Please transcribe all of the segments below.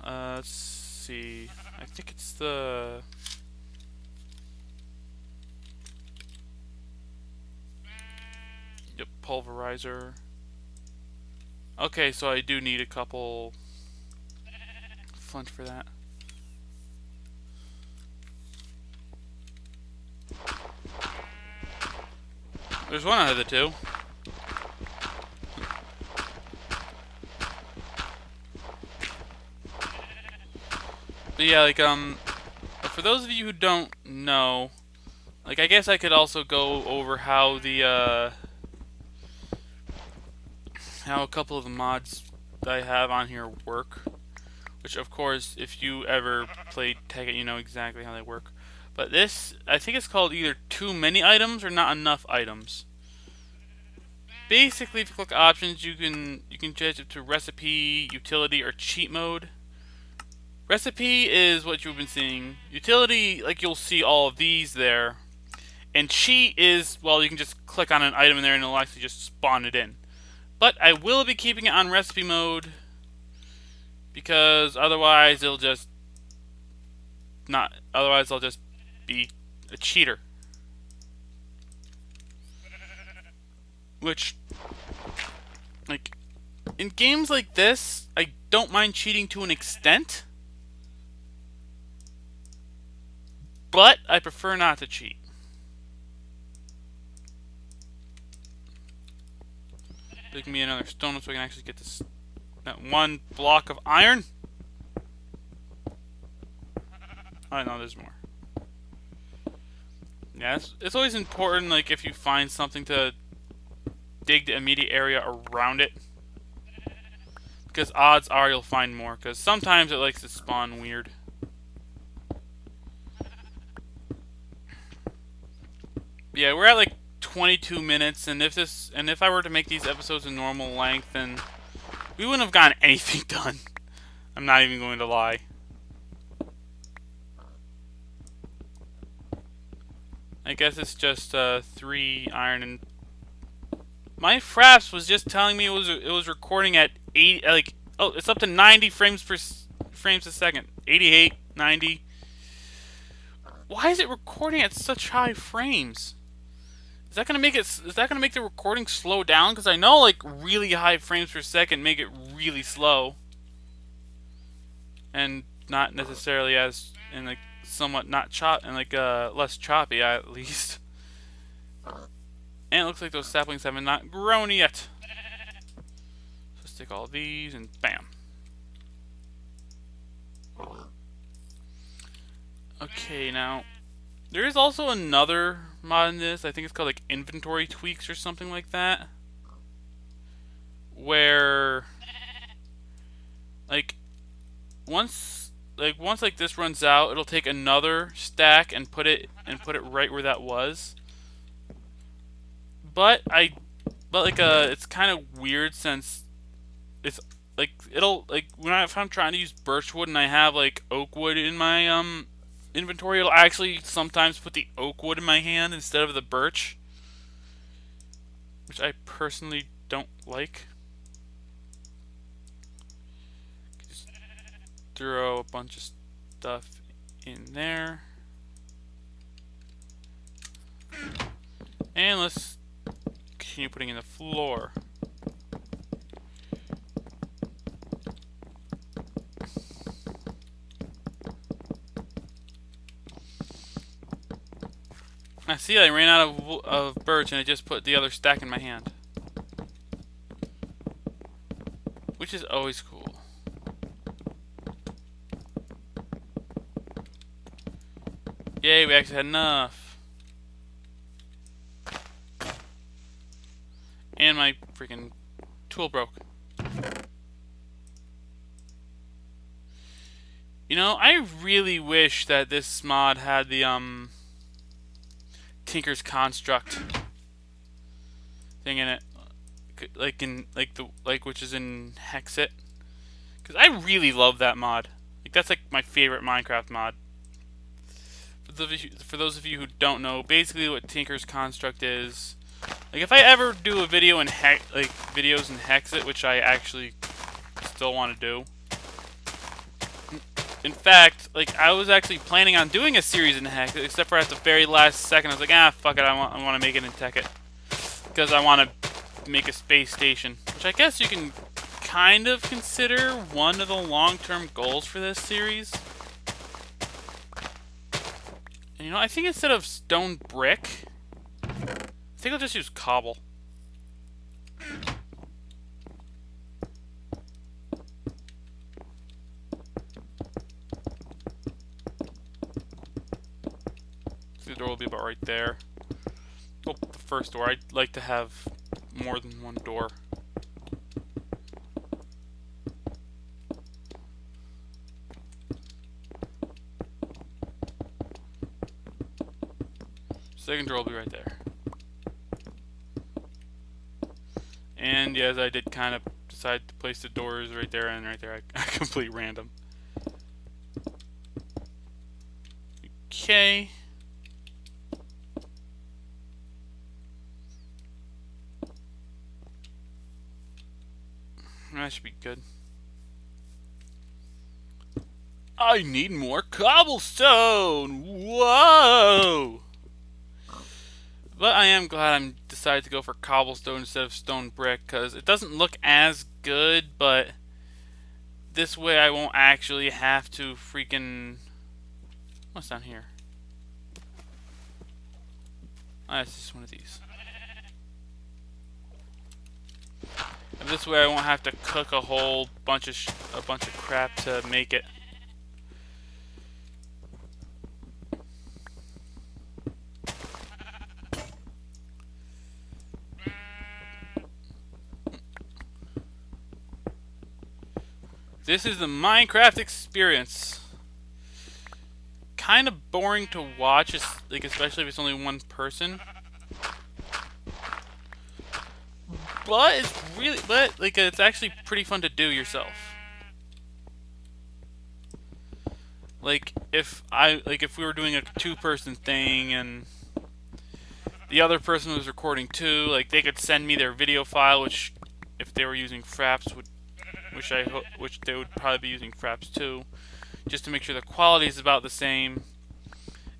Let's see. I think it's the... Yep, pulverizer. Okay, so I do need a couple flint for that. There's one out of the two. But yeah, like, for those of you who don't know, like, I guess I could also go over how the, how a couple of the mods that I have on here work. Which, of course, if you ever played Tekkit, you know exactly how they work. But this, I think it's called either too many items or not enough items. Basically, if you click options, you can change it to recipe, utility, or cheat mode. Recipe is what you've been seeing. Utility, like you'll see all of these there. And cheat is, well, you can just click on an item in there and it'll actually just spawn it in. But I will be keeping it on recipe mode because otherwise it'll just not. Otherwise, I'll just be a cheater. Which, like, in games like this, I don't mind cheating to an extent. But I prefer not to cheat. Give me another stone so I can actually get this that one block of iron. I know there's more. Yeah, it's always important, like, if you find something to dig the immediate area around it. Because odds are you'll find more, because sometimes it likes to spawn weird. Yeah, we're at like 22 minutes, and if I were to make these episodes a normal length, then we wouldn't have gotten anything done. I'm not even going to lie. I guess it's just 3 iron, and my fraps was just telling me it was recording at 80, like, oh, it's up to 90 frames a second. 88, 90. Why is it recording at such high frames? Is that gonna make the recording slow down? Because I know, like, really high frames per second make it really slow, and not necessarily as in, like, somewhat not less choppy at least. And it looks like those saplings haven't not grown yet. So let's take all these and bam. Okay, now there is also another mod in this. I think it's called like inventory tweaks or something like that, where like once this runs out, it'll take another stack and put it right where that was. But it's kind of weird since it's like if I'm trying to use birch wood and I have like oak wood in my inventory, it'll actually sometimes put the oak wood in my hand instead of the birch, which I personally don't like. Just throw a bunch of stuff in there, and let's continue putting in the floor. I see I ran out of birch and I just put the other stack in my hand, which is always cool. Yay, we actually had enough. And my freaking tool broke. You know, I really wish that this mod had the Tinker's Construct thing in it, which is in Hexit, because I really love that mod. Like, that's like my favorite Minecraft mod. For those of you who don't know, basically what Tinker's Construct is, like, if I ever do a video in videos in Hexit, which I actually still want to do, In fact, like, I was actually planning on doing a series in Hex, except for at the very last second, I was like, ah, fuck it, I want to make it in Tekkit. Because I want to make a space station. Which I guess you can kind of consider one of the long-term goals for this series. And, you know, I think instead of stone brick, I think I'll just use cobble. The door will be about right there. Oh, the first door. I'd like to have more than one door. Second door will be right there. And yes, I did kind of decide to place the doors right there and right there. I complete random. Okay. That should be good. I need more cobblestone! Whoa! But I am glad I decided to go for cobblestone instead of stone brick, because it doesn't look as good, but this way I won't actually have to freaking... What's down here? Oh, it's just one of these. And this way I won't have to cook a whole bunch of crap to make it. This is the Minecraft experience. Kind of boring to watch, like especially if it's only one person. But it's actually pretty fun to do yourself. Like if we were doing a two-person thing and the other person was recording too, like they could send me their video file, which if they were using Fraps which they would probably be using Fraps too, just to make sure the quality is about the same,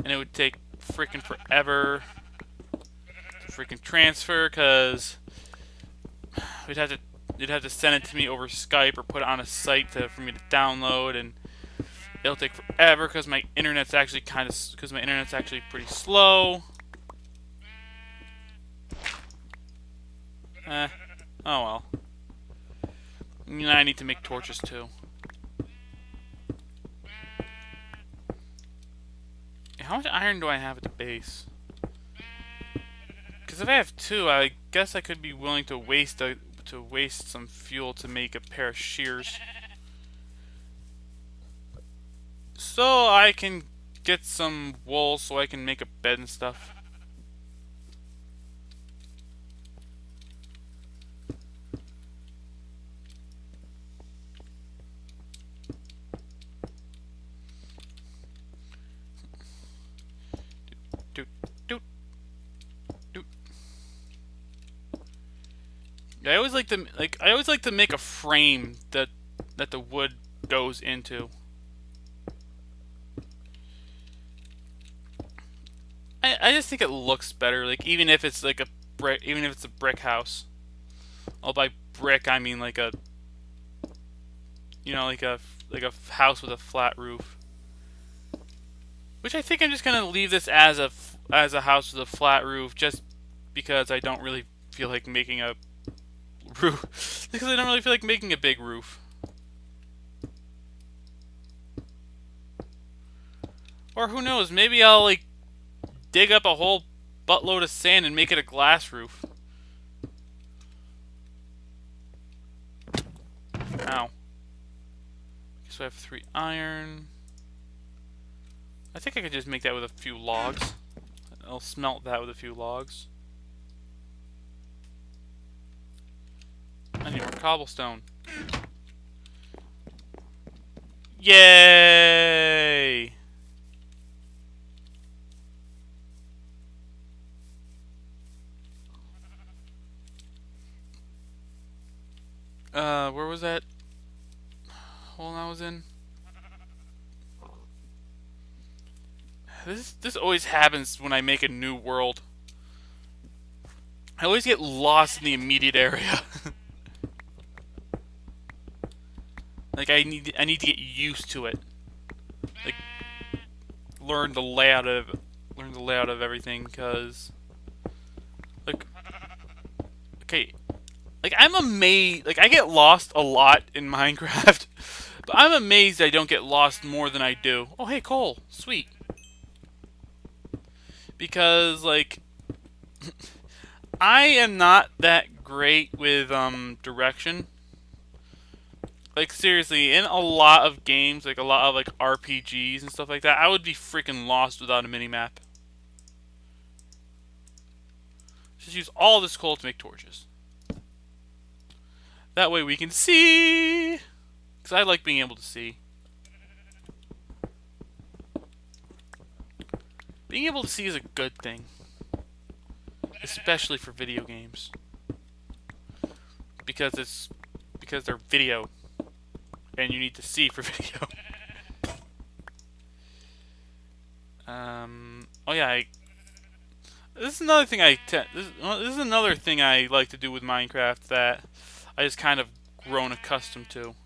and it would take freaking forever to freaking transfer, cause they'd have to send it to me over Skype or put it on a site for me to download, and it'll take forever because my internet's actually pretty slow. Oh well. I need to make torches too. How much iron do I have at the base? Because if I have 2, I guess I could be willing to waste some fuel to make a pair of shears, so I can get some wool so I can make a bed and stuff. Yeah, I always like to make a frame that the wood goes into. I just think it looks better, like even if it's like a brick house. Oh, by brick I mean like a like a house with a flat roof. Which I think I'm just gonna leave this as a house with a flat roof, just because I don't really feel like making a roof. Because I don't really feel like making a big roof. Or who knows, maybe I'll like dig up a whole buttload of sand and make it a glass roof. Ow. So I have 3 iron. I think I could just make that with a few logs. I'll smelt that with a few logs. I need more cobblestone. Yay! Where was that hole I was in? This always happens when I make a new world. I always get lost in the immediate area. Like I need to get used to it. Like learn the layout of everything, cause like okay, like I'm amazed. Like I get lost a lot in Minecraft, but I'm amazed I don't get lost more than I do. Oh hey, coal, sweet. Because like I am not that great with direction. Like seriously, in a lot of games, like a lot of like RPGs and stuff like that, I would be freaking lost without a minimap. Just use all this coal to make torches. That way we can see. Because I like being able to see. Being able to see is a good thing. Especially for video games. Because they're video. And you need to see for video. Oh yeah, this is another thing this is another thing I like to do with Minecraft that I just kind of grown accustomed to.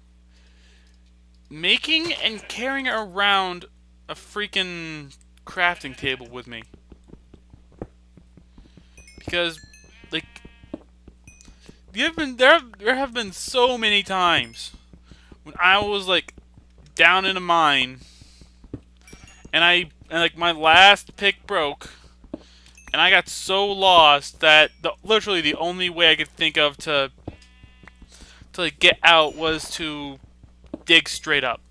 Making and carrying around a freaking crafting table with me. Because like there have been so many times when I was like down in a mine and like my last pick broke and I got so lost that literally the only way I could think of to like get out was to dig straight up.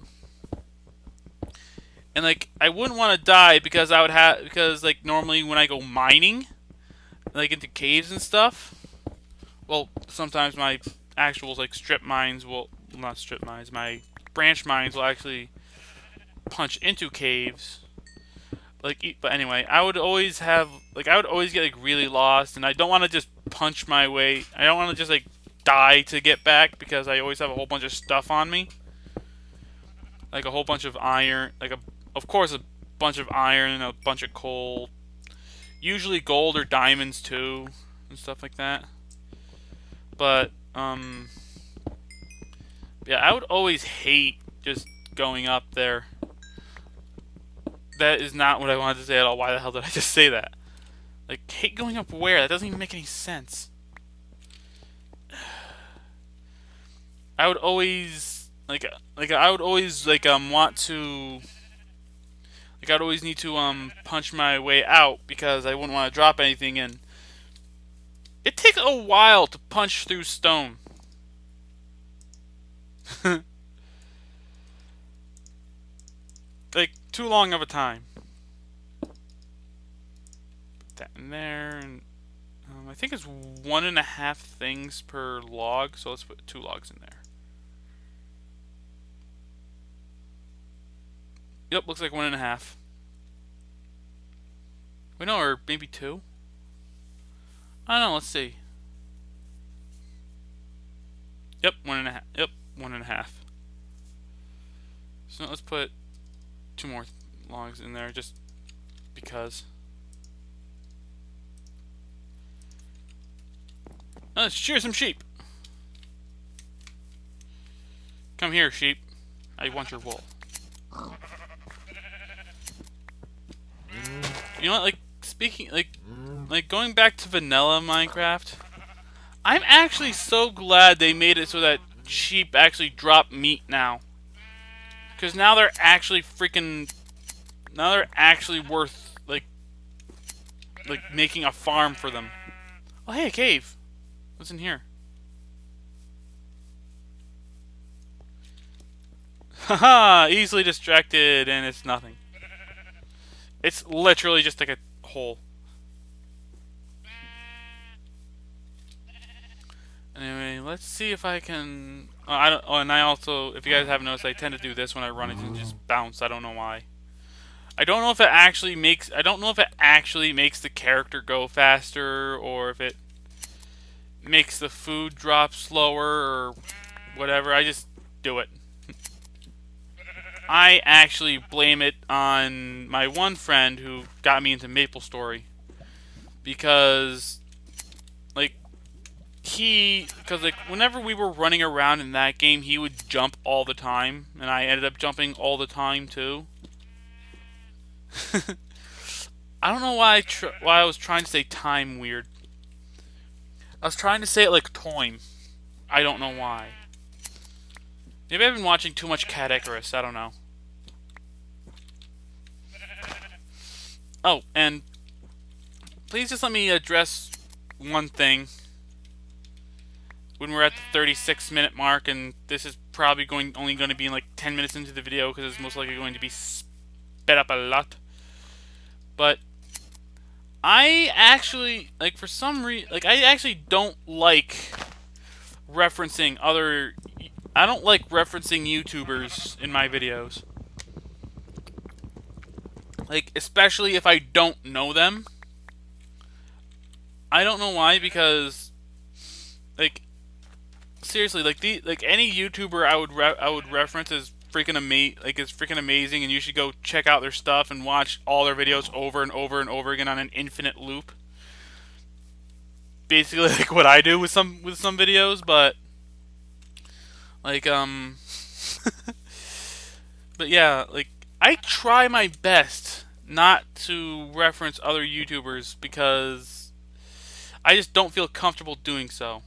And like I wouldn't want to die because like normally when I go mining like into caves and stuff, well sometimes my actual like my branch mines will actually punch into caves. Like, but anyway, I would always get like really lost, and I don't want to just punch my way. I don't want to just like die to get back because I always have a whole bunch of stuff on me, like a whole bunch of iron, of course a bunch of iron and a bunch of coal, usually gold or diamonds too, and stuff like that. But yeah, I would always hate just going up there. That is not what I wanted to say at all. Why the hell did I just say that? Like, hate going up where? That doesn't even make any sense. I would always want to I'd always need to punch my way out because I wouldn't want to drop anything in. It takes a while to punch through stone. Like, too long of a time. Put that in there, and I think it's 1.5 things per log, so let's put 2 logs in there. Yep, looks like 1.5. Wait, no, or maybe 2? I don't know, let's see. Yep, 1.5. Yep, 1.5. So let's put 2 more logs in there just because. Let's shear some sheep. Come here, sheep. I want your wool. You know what, like, speaking, like going back to vanilla Minecraft, I'm actually so glad they made it so that sheep actually drop meat now. Because now they're actually worth, like making a farm for them. Oh, hey, a cave. What's in here? Haha, easily distracted, and it's nothing. It's literally just like a hole. Anyway, let's see if I can. And I also, if you guys haven't noticed, I tend to do this when I run it and just bounce. I don't know why. I don't know if it actually makes. I don't know if it actually makes the character go faster or if it makes the food drop slower or whatever. I just do it. I actually blame it on my one friend who got me into MapleStory. Because, like, whenever we were running around in that game, he would jump all the time, and I ended up jumping all the time too. I don't know why I was trying to say time weird. I was trying to say it like time. I don't know why. Maybe I've been watching too much Cat Icarus. I don't know. Oh, and please just let me address one thing. When we're at the 36-minute mark, and this is probably only going to be in like 10 minutes into the video because it's most likely going to be sped up a lot. But I actually, like, for some reason, like, I actually don't like referencing other. I don't like referencing YouTubers in my videos. Like, especially if I don't know them. I don't know why, because, like, seriously, like any YouTuber I would reference is freaking amazing, and you should go check out their stuff and watch all their videos over and over and over again on an infinite loop. Basically, like what I do with some videos, but like but yeah, like I try my best not to reference other YouTubers because I just don't feel comfortable doing so.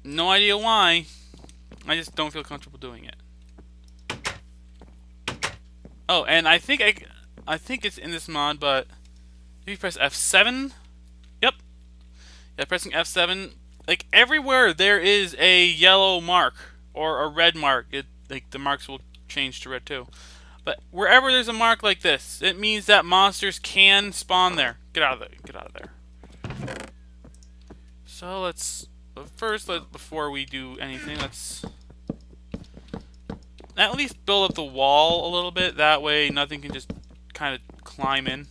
No idea why. I just don't feel comfortable doing it. Oh, and I think it's in this mod, but if you press F7, yep, yeah, pressing F7, like everywhere there is a yellow mark or a red mark. Like the marks will change to red too. But wherever there's a mark like this, it means that monsters can spawn there. Get out of there. Get out of there. So before we do anything, let's at least build up the wall a little bit. That way nothing can just kind of climb in.